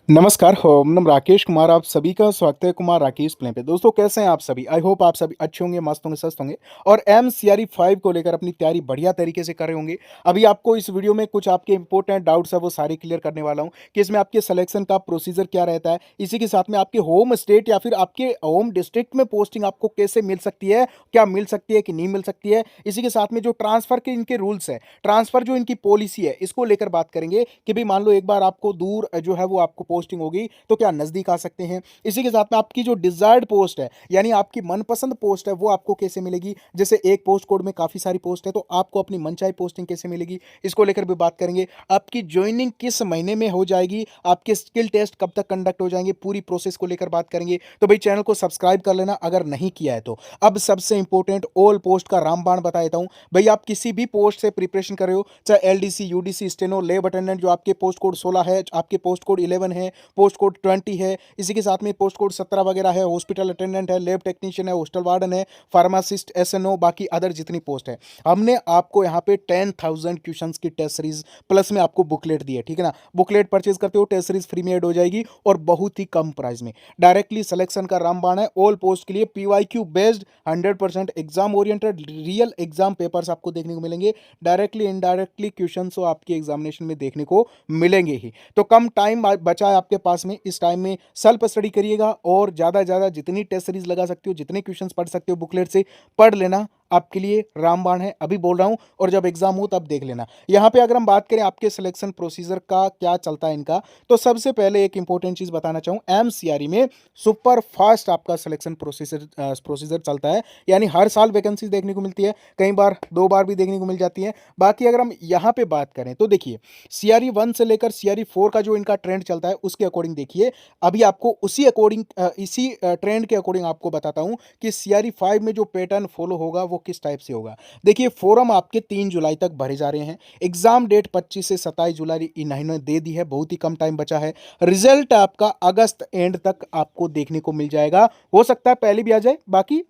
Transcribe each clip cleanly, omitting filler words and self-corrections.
नमस्कार, नाम राकेश कुमार। आप सभी का स्वागत है कुमार राकेश प्ले पे। दोस्तों कैसे हैं आप सभी? आई होप आप सभी अच्छे होंगे, मस्त होंगे, स्वस्थ होंगे और एमसीआरई 5 को लेकर अपनी तैयारी बढ़िया तरीके से कर रहे होंगे। अभी आपको इस वीडियो में कुछ आपके इंपॉर्टेंट डाउट्स है वो सारे क्लियर करने वाला हूं कि इसमें आपके सिलेक्शन का प्रोसीजर क्या रहता है। इसी के साथ में आपके होम स्टेट या फिर आपके होम डिस्ट्रिक्ट में पोस्टिंग आपको कैसे मिल सकती है, क्या मिल सकती है कि नहीं मिल सकती है। इसी के साथ में जो ट्रांसफर के इनके रूल्स है, ट्रांसफर जो इनकी पॉलिसी है, इसको लेकर बात करेंगे कि भाई मान लो एक बार आपको दूर जो है वो आपको पोस्टिंग होगी तो क्या नजदीक आ सकते हैं। इसी के साथ में आपकी जो डिजायर्ड पोस्ट है यानी आपकी मनपसंद पोस्ट है वो आपको कैसे मिलेगी। जैसे एक पोस्ट कोड में काफी सारी पोस्ट है तो आपको अपनी मनचाही पोस्टिंग कैसे मिलेगी, इसको लेकर भी बात करेंगे। आपकी ज्वाइनिंग किस महीने में हो जाएगी, आपके स्किल टेस्ट कब तक कंडक्ट हो जाएंगे, पूरी प्रोसेस को लेकर बात करेंगे। तो भाई चैनल को सब्सक्राइब कर लेना अगर नहीं किया है तो। अब सबसे इंपॉर्टेंट ऑल पोस्ट का रामबाण बता देता हूं। भाई आप किसी भी पोस्ट से प्रिपरेशन कर रहे हो, चाहे LDC, UDC, steno, lab attendant, जो आपके पोस्ट कोड 16 है, आपके पोस्ट कोड 11 है, पोस्ट कोड 20 है, इसी के साथ में पोस्ट कोड 17 वगैरह है, हॉस्पिटल अटेंडेंट है, लैब टेक्नीशियन है, हॉस्टल वार्डन है, फार्मासिस्ट, एसएनओ, बाकी अदर जितनी पोस्ट है। हमने आपको यहाँ पे 10,000 क्वेश्चंस की टेस्ट सीरीज प्लस में आपको बुकलेट दी है, ठीक है ना। बुकलेट परचेज करते हो, टेस्ट सीरीज फ्री में ऐड हो जाएगी और बहुत ही कम प्राइस में। डायरेक्टली सिलेक्शन का रामबाण है ऑल पोस्ट के लिए। PYQ based 100% exam oriented real exam papers आपको देखने को मिलेंगे। डायरेक्टली इनडायरेक्टली क्वेश्चन तो आपके एग्जामिनेशन में देखने को मिलेंगे ही। तो कम टाइम बचा है आपके पास में, इस टाइम में सेल्फ स्टडी करिएगा और ज़्यादा से ज़्यादा जितनी टेस्ट सीरीज लगा सकते हो, जितने क्वेश्चंस पढ़ सकते हो बुकलेट से पढ़ लेना। आपके लिए रामबाण है, अभी बोल रहा हूं, और जब एग्जाम हो तब देख लेना। यहां पे अगर हम बात करें आपके सिलेक्शन प्रोसीजर का क्या चलता है इनका, तो सबसे पहले एक इंपॉर्टेंट चीज बताना चाहूं, एमसीआरई में सुपर फास्ट आपका सिलेक्शन प्रोसीजर चलता है। यानी हर साल वैकेंसी देखने को मिलती है, कई बार 2 बार भी देखने को मिल जाती है। बाकी अगर हम यहाँ पे बात करें तो देखिए, सीआरई 1 से लेकर सीआरई 4 का जो इनका ट्रेंड चलता है उसके अकॉर्डिंग देखिए। अभी आपको उसी अकॉर्डिंग इसी ट्रेंड के अकॉर्डिंग आपको बताता हूं कि सीआरई 5 में जो पैटर्न फॉलो होगा वो किस टाइप से होगा। देखिए, फॉर्म आपके 3 जुलाई तक भरे जा रहे हैं। एग्जाम डेट 25 से 27 जुलाई इन्होंने दे दी है, बहुत ही कम टाइम बचा है। रिजल्ट आपका अगस्त एंड तक आपको देखने को मिल जाएगा, हो सकता है पहले भी आ जाए। बाकी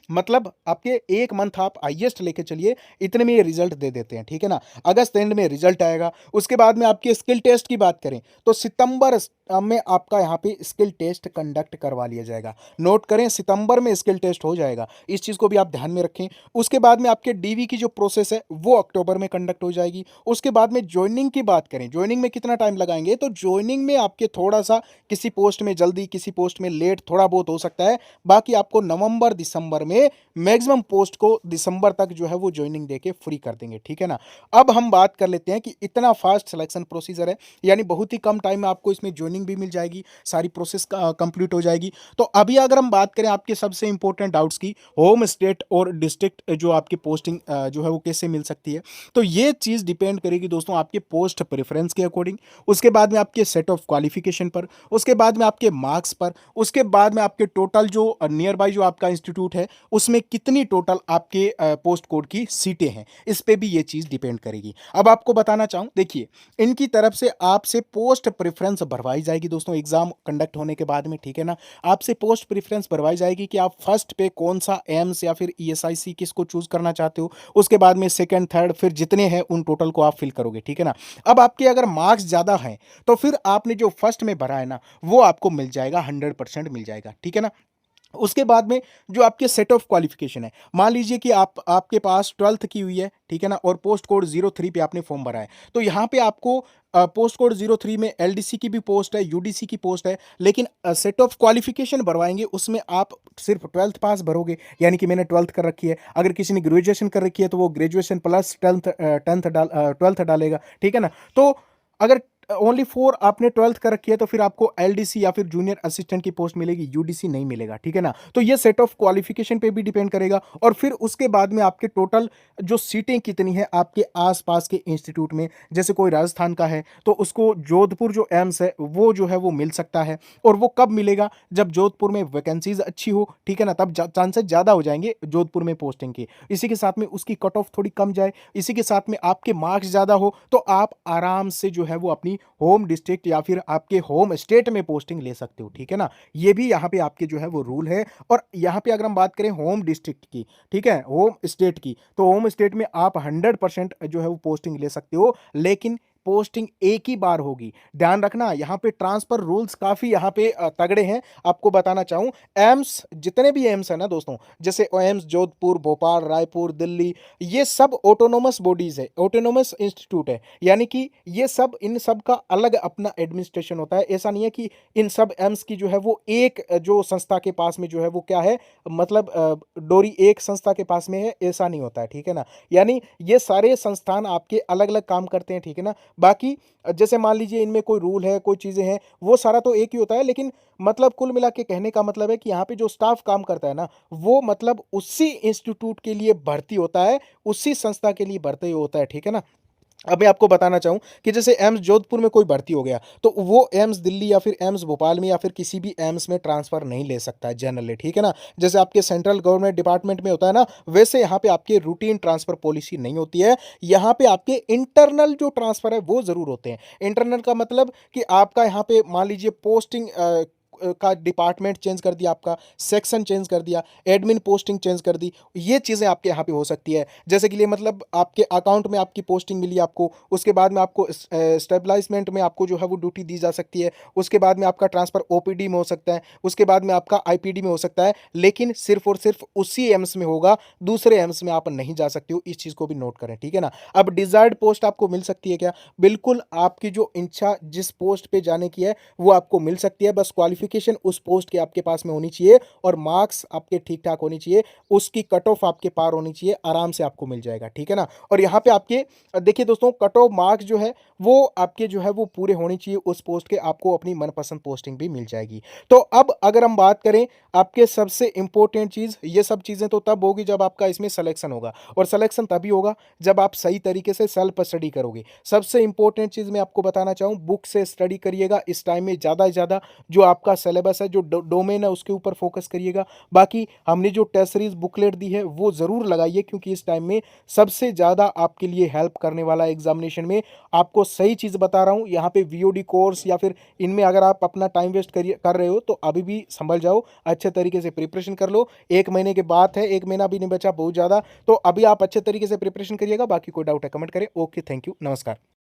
मतलब आपके 1 मंथ आप हाईएस्ट लेके चलिए, इतने में ये रिजल्ट दे देते हैं, ठीक है ना। अगस्त एंड में रिजल्ट आएगा। उसके बाद में आपके स्किल टेस्ट की बात करें तो सितंबर में आपका यहाँ पे स्किल टेस्ट कंडक्ट करवा लिया जाएगा। नोट करें, सितंबर में स्किल टेस्ट हो जाएगा, इस चीज़ को भी आप ध्यान में रखें। उसके बाद में आपके डीवी की जो प्रोसेस है वो अक्टूबर में कंडक्ट हो जाएगी। उसके बाद में ज्वाइनिंग की बात करें, ज्वाइनिंग में कितना टाइम लगाएंगे, तो ज्वाइनिंग में आपके थोड़ा सा किसी पोस्ट में जल्दी, किसी पोस्ट में लेट थोड़ा बहुत हो सकता है। बाकी आपको नवंबर दिसंबर में मैक्सिमम पोस्ट को दिसंबर तक जो है वो ज्वाइनिंग देके फ्री कर देंगे, ठीक है ना। अब हम बात कर लेते हैं कि इतना फास्ट सिलेक्शन प्रोसीजर है, यानी बहुत ही कम टाइम में आपको इसमें ज्वाइनिंग भी मिल जाएगी, सारी प्रोसेस कंप्लीट हो जाएगी। तो अभी अगर हम बात करें आपके सबसे इंपॉर्टेंट डाउट्स की, होम स्टेट और डिस्ट्रिक्ट जो आपकी पोस्टिंग जो है वो कैसे मिल सकती है, तो ये चीज़ डिपेंड करेगी दोस्तों आपके पोस्ट प्रेफरेंस के अकॉर्डिंग, उसके बाद में आपके सेट ऑफ क्वालिफिकेशन पर, उसके बाद में आपके मार्क्स पर, उसके बाद में आपके टोटल जो नियर बाई जो आपका इंस्टीट्यूट है उसमें कितनी टोटल आपके पोस्ट कोड की सीटें हैं, इस पे भी ये चीज़ डिपेंड करेगी। अब आपको बताना चाहूँ, देखिए, इनकी तरफ से आपसे पोस्ट प्रेफरेंस भरवाई जाएगी दोस्तों एग्जाम कंडक्ट होने के बाद में, ठीक है ना। आपसे पोस्ट प्रेफरेंस भरवाई जाएगी कि आप फर्स्ट पे कौन सा एम्स या फिर ईएसआईसी किसको चूज करना चाहते हो, उसके बाद में सेकंड, थर्ड, फिर जितने हैं उन टोटल को आप फिल करोगे, ठीक है ना। अब आपके अगर मार्क्स ज़्यादा हैं तो फिर आपने जो फर्स्ट में भरा है ना वो आपको मिल जाएगा, 100% मिल जाएगा, ठीक है ना। उसके बाद में जो आपके सेट ऑफ क्वालिफिकेशन है, मान लीजिए कि आपके पास 12th की हुई है, ठीक है ना, और पोस्ट कोड 03 पे आपने फॉर्म भरा है, तो यहाँ पे आपको पोस्ट कोड 03 में एलडीसी की भी पोस्ट है, यूडीसी की पोस्ट है, लेकिन सेट ऑफ क्वालिफिकेशन भरवाएंगे उसमें आप सिर्फ 12th पास भरोगे, यानी कि मैंने 12th कर रखी है। अगर किसी ने ग्रेजुएशन कर रखी है तो वो ग्रेजुएशन प्लस 12th डालेगा, ठीक है ना। तो अगर ओनली फॉर आपने 12th कर रखी है तो फिर आपको एलडीसी या फिर जूनियर असिस्टेंट की पोस्ट मिलेगी, यूडीसी नहीं मिलेगा, ठीक है ना। तो ये सेट ऑफ क्वालिफिकेशन पे भी डिपेंड करेगा। और फिर उसके बाद में आपके टोटल जो सीटें कितनी है आपके आसपास के इंस्टीट्यूट में, जैसे कोई राजस्थान का है तो उसको जोधपुर जो एम्स है वो जो है वो मिल सकता है। और वो कब मिलेगा, जब जोधपुर में वैकेंसीज अच्छी हो, ठीक है ना, तब चांसेस ज़्यादा हो जाएंगे जोधपुर में पोस्टिंग के। इसी के साथ में उसकी कट ऑफ थोड़ी कम जाए, इसी के साथ में आपके मार्क्स ज़्यादा हो तो आप आराम से जो है वो अपनी होम डिस्ट्रिक्ट या फिर आपके होम स्टेट में पोस्टिंग ले सकते हो, ठीक है ना। ये भी यहाँ पे आपके जो है वो रूल है। और यहाँ पे अगर हम बात करें होम डिस्ट्रिक्ट की, ठीक है, होम स्टेट की, तो होम स्टेट में आप 100% जो है वो पोस्टिंग ले सकते हो, लेकिन पोस्टिंग एक ही बार होगी। ध्यान रखना यहाँ पे ट्रांसफर रूल्स काफ़ी यहाँ पे तगड़े हैं। आपको बताना चाहूँ एम्स जितने भी एम्स हैं ना दोस्तों, जैसे एम्स जोधपुर, भोपाल, रायपुर, दिल्ली, ये सब ऑटोनोमस बॉडीज़ है, ऑटोनोमस इंस्टीट्यूट है। यानी कि ये सब इन सब का अलग अपना एडमिनिस्ट्रेशन होता है। ऐसा नहीं है कि इन सब एम्स की जो है वो एक जो संस्था के पास में जो है वो क्या है, मतलब डोरी एक संस्था के पास में है, ऐसा नहीं होता है, ठीक है ना? यानी ये सारे संस्थान आपके अलग-अलग काम करते हैं, ठीक है ना? बाकी जैसे मान लीजिए इनमें कोई रूल है, कोई चीज़ें हैं, वो सारा तो एक ही होता है, लेकिन मतलब कुल मिला के कहने का मतलब है कि यहाँ पे जो स्टाफ काम करता है ना, वो मतलब उसी इंस्टीट्यूट के लिए भर्ती होता है, उसी संस्था के लिए भर्ती होता है, ठीक है ना? अब मैं आपको बताना चाहूँ कि जैसे एम्स जोधपुर में कोई भर्ती हो गया, तो वो एम्स दिल्ली या फिर एम्स भोपाल में या फिर किसी भी एम्स में ट्रांसफ़र नहीं ले सकता है जनरली, ठीक है ना? जैसे आपके सेंट्रल गवर्नमेंट डिपार्टमेंट में होता है ना, वैसे यहाँ पे आपके रूटीन ट्रांसफ़र पॉलिसी नहीं होती है। यहाँ पे आपके इंटरनल जो ट्रांसफ़र है, वो ज़रूर होते हैं। इंटरनल का मतलब कि आपका यहाँ पे मान लीजिए पोस्टिंग का डिपार्टमेंट चेंज कर दिया, आपका सेक्शन चेंज कर दिया, एडमिन पोस्टिंग चेंज कर दी, ये चीज़ें आपके यहाँ पे हो सकती है। जैसे कि लिए मतलब आपके अकाउंट में आपकी पोस्टिंग मिली आपको, उसके बाद में आपको स्टेबलाइजमेंट में आपको जो है वो ड्यूटी दी जा सकती है, उसके बाद में आपका ट्रांसफ़र ओपीडी में हो सकता है, उसके बाद में आपका आईपीडी में हो सकता है, लेकिन सिर्फ और सिर्फ उसी एम्स में होगा, दूसरे एम्स में आप नहीं जा सकते हो। इस चीज़ को भी नोट करें, ठीक है ना? अब डिज़ायर्ड पोस्ट आपको मिल सकती है क्या? बिल्कुल, आपकी जो इच्छा जिस पोस्ट पे जाने की है वो आपको मिल सकती है। बस क्वालिफिकेशन उस पोस्ट की आपके पास में होनी चाहिए और मार्क्स आपके ठीक-ठाक होनी चाहिए, उसकी कट ऑफ आपके पार होनी चाहिए, आराम से आपको मिल जाएगा, ठीक है ना? और यहाँ पे आपके देखिए दोस्तों, कट ऑफ मार्क्स जो है वो आपके जो है वो पूरे होने चाहिए उस पोस्ट के, आपको अपनी मनपसंद पोस्टिंग भी मिल जाएगी। तो अब अगर हम बात करें आपके सबसे इम्पोर्टेंट चीज़, ये सब चीज़ें तो तब होगी जब आपका इसमें सिलेक्शन होगा, और सिलेक्शन तभी होगा जब आप सही तरीके से सेल्फ स्टडी करोगे। सबसे इम्पोर्टेंट चीज़ मैं आपको बताना चाहूँ, बुक से स्टडी करिएगा इस टाइम में, ज़्यादा से ज़्यादा जो आपका सिलेबस है, जो डोमेन है, उसके ऊपर फोकस करिएगा। बाकी हमने जो टेस्ट सीरीज बुकलेट दी है वो ज़रूर लगाइए, क्योंकि इस टाइम में सबसे ज़्यादा आपके लिए हेल्प करने वाला एग्जामिनेशन में। आपको सही चीज़ बता रहा हूँ, यहाँ पे वीओडी कोर्स या फिर इनमें अगर आप अपना टाइम वेस्ट कर रहे हो तो अभी भी संभल जाओ, अच्छे तरीके से प्रिपरेशन कर लो। 1 महीने की बात है, 1 महीना भी नहीं बचा बहुत ज़्यादा, तो अभी आप अच्छे तरीके से प्रिपरेशन करिएगा। बाकी कोई डाउट है कमेंट करें। ओके, थैंक यू, नमस्कार।